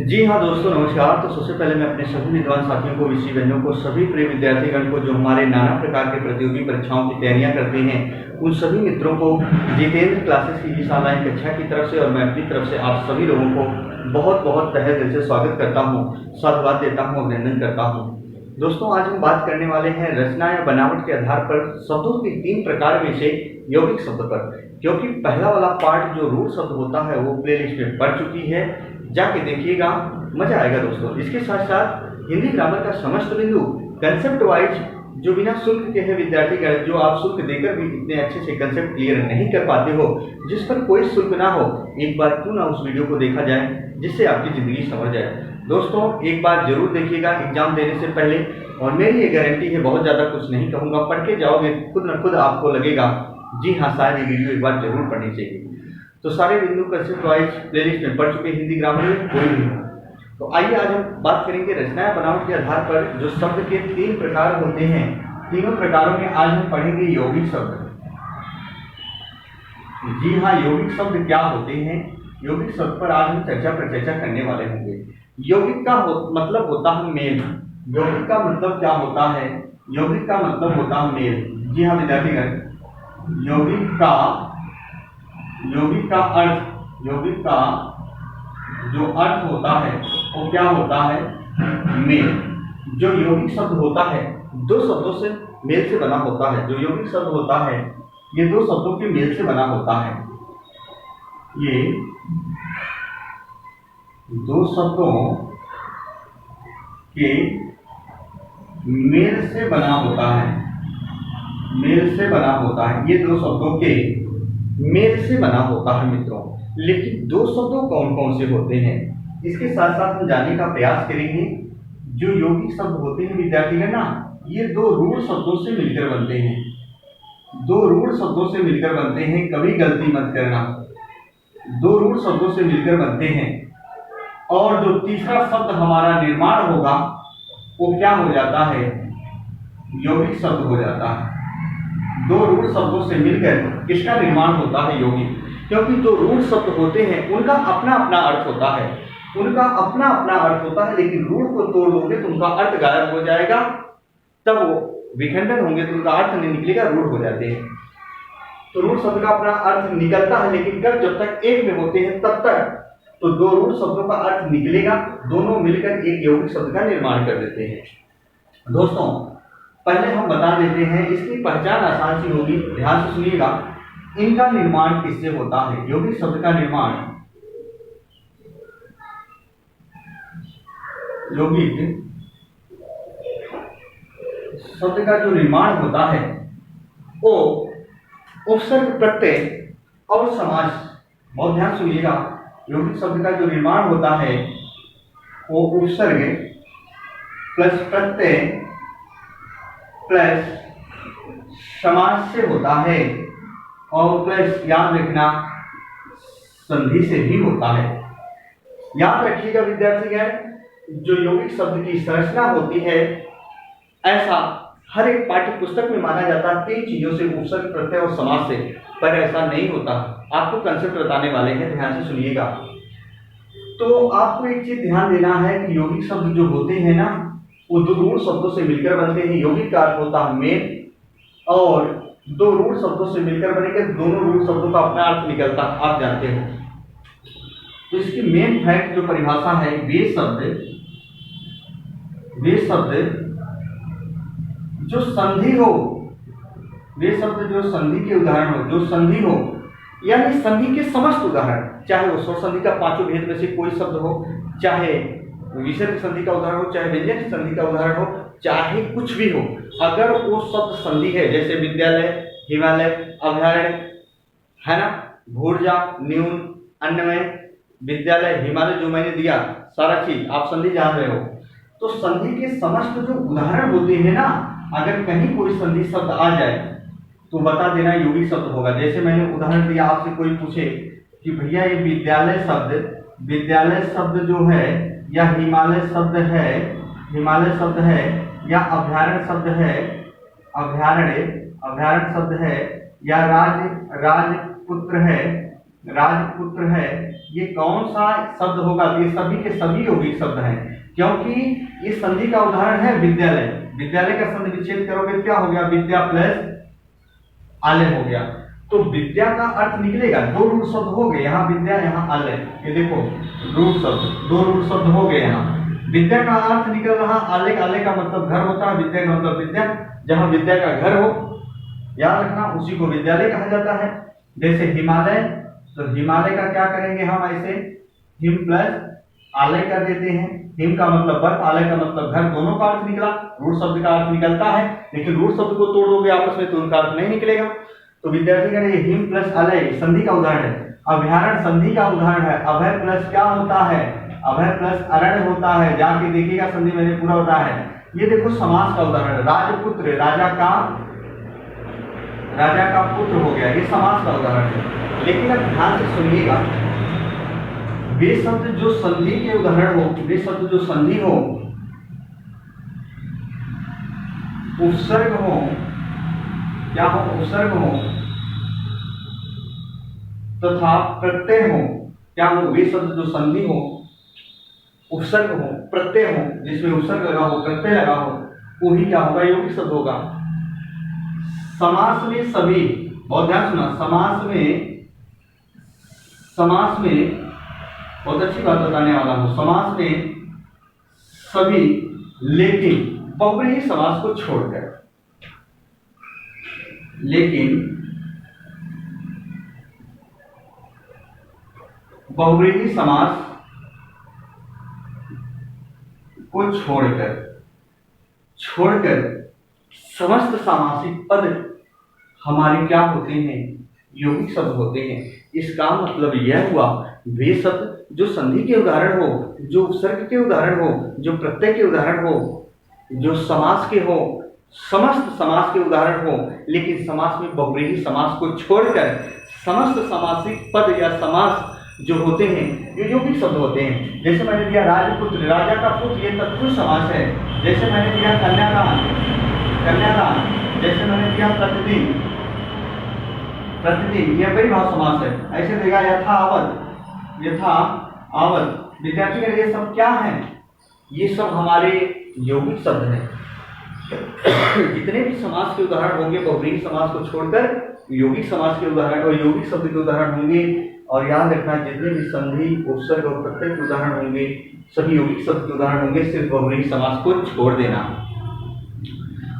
जी हाँ दोस्तों, नमस्कार। तो सबसे पहले मैं अपने सभी विद्वान साथियों को, विषयगणों को, सभी प्रिय विद्यार्थीगण को जो हमारे नाना प्रकार के प्रतियोगी परीक्षाओं की तैयारियां करते हैं, उन सभी मित्रों को जितेंद्र क्लासेस की इस ऑनलाइन कक्षा की तरफ से और मैं अपनी तरफ से आप सभी लोगों को बहुत बहुत तहे दिल से स्वागत करता हूँ, साधुवाद देता हूँ, अभिनंदन करता हूँ। दोस्तों, आज हम बात करने वाले हैं रचना या बनावट के आधार पर शब्दों के 3 प्रकार में से यौगिक शब्द पर, क्योंकि पहला वाला पार्ट जो रूढ़ शब्द होता है वो प्लेलिस्ट में पढ़ चुकी है, जाके देखिएगा, मजा आएगा दोस्तों। इसके साथ साथ हिंदी ग्रामर का समस्त बिंदु कंसेप्ट वाइज जो बिना शुल्क के है विद्यार्थीगण, जो आप शुल्क देकर भी इतने अच्छे से कंसेप्ट क्लियर नहीं कर पाते हो, जिस पर कोई शुल्क ना हो, एक बार क्यों ना उस वीडियो को देखा जाए, जिससे आपकी जिंदगी समझ जाए। दोस्तों, एक बार जरूर देखिएगा एग्जाम देने से पहले, और मेरी ये गारंटी है, बहुत ज्यादा कुछ नहीं कहूंगा, पढ़ के जाओगे खुद न खुद आपको लगेगा जी हाँ, शायद ये वीडियो एक बार जरूर पढ़नी चाहिए। तो सारे बिंदु कंसेप्ट वाइज प्लेलिस्ट में पढ़ चुके हिंदी ग्रामर में, कोई नहीं। तो आइए आज हम बात करेंगे रचना या बनावट के आधार पर जो शब्द के 3 प्रकार होते हैं, तीनों प्रकारों में आज हम पढ़ेंगे यौगिक शब्द। जी हाँ, यौगिक शब्द क्या होते हैं, यौगिक शब्द पर आज हम चर्चा पर चर्चा करने वाले होंगे। यौगिक का मतलब होता है मेल। यौगिक का मतलब क्या होता है? यौगिक का मतलब होता है मेल। जी हाँ विद्यार्थीगण, यौगिक का जो अर्थ होता है वो क्या होता है? मेल। जो यौगिक शब्द होता है 2 शब्दों से मेल से बना होता है। जो यौगिक शब्द होता है ये 2 शब्दों के मेल से बना होता है। ये 2 शब्दों के मेल से बना होता है। मेल से बना होता है। ये 2 शब्दों के मेल से बना होता है मित्रों। लेकिन 2 शब्दों कौन कौन से होते हैं, इसके साथ साथ हम जानने का प्रयास करेंगे। जो यौगिक शब्द होते हैं विद्यार्थीगण ना, ये 2 रूढ़ शब्दों से मिलकर बनते हैं। 2 रूढ़ शब्दों से मिलकर बनते हैं, कभी गलती मत करना। 2 रूढ़ शब्दों से मिलकर बनते हैं, और जो तीसरा शब्द हमारा निर्माण होगा वो क्या हो जाता है? यौगिक शब्द हो जाता है। 2 रूढ़ शब्दों से मिलकर इसका निर्माण होता है यौगिक। क्योंकि जो रूढ़ शब्द होते हैं उनका अपना अपना अर्थ होता है, उनका अपना अपना अर्थ होता है, लेकिन रूढ़ को तोड़ दोगे तो उनका अर्थ गायब हो जाएगा, तब वो विखंडन होंगे तो उनका अर्थ नहीं निकलेगा, रूढ़ हो जाते हैं। तो रूढ़ शब्द का अपना अर्थ निकलता है, लेकिन जब तक एक में होते हैं तब तक तो 2 रूढ़ शब्दों का अर्थ निकलेगा, दोनों मिलकर एक यौगिक शब्द का निर्माण कर देते हैं। दोस्तों, पहले हम बता देते हैं, इसकी पहचान आसान सी होगी, ध्यान से सुनिएगा। इनका निर्माण किससे होता है? यौगिक शब्द का निर्माण, यौगिक शब्द का जो निर्माण होता है वो उपसर्ग, प्रत्यय और समास। बहुत ध्यान सुनिएगा, यौगिक शब्द का जो निर्माण होता है वो उपसर्ग प्लस प्रत्यय प्लस समास से होता है, और प्लस याद रखना संधि से भी होता है। याद रखिएगा विद्यार्थीगण, जो यौगिक शब्द की संरचना होती है, ऐसा हर एक पाठ्य पुस्तक में माना जाता है 3 चीजों से, उपसर्ग, प्रत्यय और समास से, पर ऐसा नहीं होता। आपको कंसेप्ट बताने वाले हैं, ध्यान से सुनिएगा। तो आपको एक चीज ध्यान देना है कि यौगिक शब्द जो होते हैं ना, वो 2 रूढ़ शब्दों से मिलकर बनते हैं। यौगिक का अर्थ होता है मेल, और 2 रूढ़ शब्दों से मिलकर बनेंगे, दोनों रूढ़ शब्दों का अपना अर्थ निकलता, आप जानते हो। तो इसकी मेन फैक्ट जो परिभाषा है, वे शब्द जो संधि हो, वे शब्द जो संधि के उदाहरण हो, जो संधि हो, यानी संधि के समस्त उदाहरण, चाहे वो स्वसंधि का 5 भेद में से कोई शब्द हो, चाहे विसर्ग संधि का उदाहरण हो, चाहे व्यंजक संधि का उदाहरण हो, चाहे कुछ भी हो, अगर वो शब्द संधि है, जैसे विद्यालय, हिमालय, अभ्यारण्य, है ना, भूर्जा, न्यून, अन्नमय, विद्यालय, हिमालय, जो मैंने दिया सारा चीज आप संधि जान रहे हो। तो संधि के समस्त जो उदाहरण होते हैं ना, अगर कहीं कोई संधि शब्द आ जाए तो बता देना यौगिक शब्द होगा। जैसे मैंने उदाहरण दिया, आपसे कोई पूछे कि भैया ये विद्यालय शब्द जो है, या हिमालय शब्द है, या अभ्यारण्य शब्द है, या राजपुत्र है, राजपुत्र है, ये कौन सा शब्द होगा? ये सभी के सभी यौगिक शब्द हैं, क्योंकि इस संधि का उदाहरण है विद्यालय। विद्यालय का संधि विच्छेद करोगे क्या हो गया? विद्या प्लस आलय हो गया। तो विद्या का अर्थ निकलेगा, दो रूढ़ शब्द हो गए, यहाँ विद्या यहाँ आलय, ये देखो रूढ़ शब्द, दो रूढ़ शब्द हो गए। यहाँ विद्या का अर्थ निकल रहा, आलय, आलय का मतलब घर होता है, विद्या का मतलब विद्या, जहाँ विद्या का घर हो, याद रखना, उसी को विद्यालय कहा जाता है। जैसे हिमालय, तो हिमालय का क्या करेंगे हम? ऐसे हिम प्लस आलय कर देते हैं। हिम का मतलब बर्फ, आलय का मतलब घर, दोनों का अर्थ निकला। रूढ़ शब्द का अर्थ निकलता है, लेकिन रूढ़ शब्द को तोड़ दोगे आपस में तो उनका अर्थ नहीं निकलेगा। तो विद्यार्थी कह रहे हिम प्लस आलय संधि का उदाहरण है। अभ्यारण्य संधि का उदाहरण है। अभय प्लस क्या होता है? अभय प्लस अरण्य होता है, जाके देखिएगा संधि मैंने पूरा होता है। ये देखो समास का उदाहरण, राजपुत्र, राजा का पुत्र हो गया, ये समास का उदाहरण है। लेकिन अब ध्यान से सुनिएगा, वे शब्द जो संधि के उदाहरण हो, वे शब्द जो संधि हो, उपसर्ग हो, क्या हो? उपसर्ग हो तथा प्रत्यय हो, क्या हो? वे शब्द जो संधि हो, उपसर्ग हो, प्रत्यय हो, जिसमें उपसर्ग लगा हो, प्रत्यय लगा हो, वही क्या होगा? यौगिक शब्द होगा। समास में सभी, बहुत ध्यान सुना, समास में बहुत अच्छी बात बताने वाला हूं। समास में सभी, लेकिन बहुब्रीहि समास को छोड़कर, लेकिन बहुब्रीहि समास को छोड़कर समस्त सामासिक पद हमारे क्या होते हैं? यौगिक शब्द होते हैं। इसका मतलब यह हुआ, वे शब्द जो संधि के उदाहरण हो, जो उपसर्ग के उदाहरण हो, जो प्रत्यय के उदाहरण हो, जो समास के हो, समस्त समास के उदाहरण हो, लेकिन समास में बहुब्रीहि समास को छोड़कर समस्त सामासिक पद या समास जो होते हैं ये यौगिक शब्द होते हैं। जैसे मैंने दिया राजपुत्र, राजा का पुत्र, ये तत्पुरुष समास है। जैसे मैंने दिया कन्यादान, जैसे मैंने दिया प्रतिदिन, यह वैभाव समास है। ऐसे देगा यथावत, विद्यार्थी का ये सब क्या है? ये सब हमारे यौगिक शब्द हैं। जितने भी समास के उदाहरण होंगे बहुब्रीहि समास को छोड़कर यौगिक समास के उदाहरण और यौगिक शब्द के उदाहरण होंगे। और याद रखना, जितने भी संधि, उपसर्ग और प्रत्यय के उदाहरण होंगे सभी यौगिक शब्द के उदाहरण होंगे, सिर्फ बहुब्रीहि समास को छोड़ देना।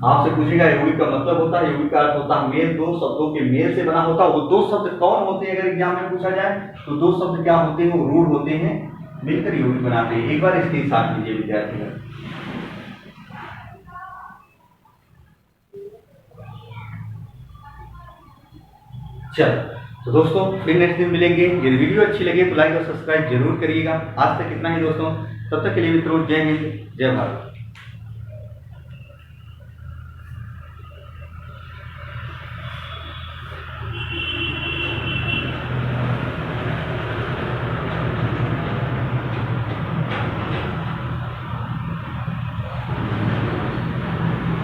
आपसे पूछेगा यौगिक का मतलब होता है, यौगिक का अर्थ होता है मेल, दो शब्दों के मेल से बना होता है। वो दो शब्द कौन होते हैं? अगर एग्जाम में पूछा जाए तो दो शब्द क्या होते हैं? वो रूढ़ होते हैं, मिलकर यौगिक बनाते हैं। एक बार इसके साथ लीजिए विद्यार्थी। चल तो दोस्तों फिर नेक्स्ट दिन मिलेंगे। यदि वीडियो अच्छी लगे तो लाइक और सब्सक्राइब जरूर करिएगा। आज तक इतना ही दोस्तों, तब तक के लिए मित्रों, जय हिंद, जय भारत।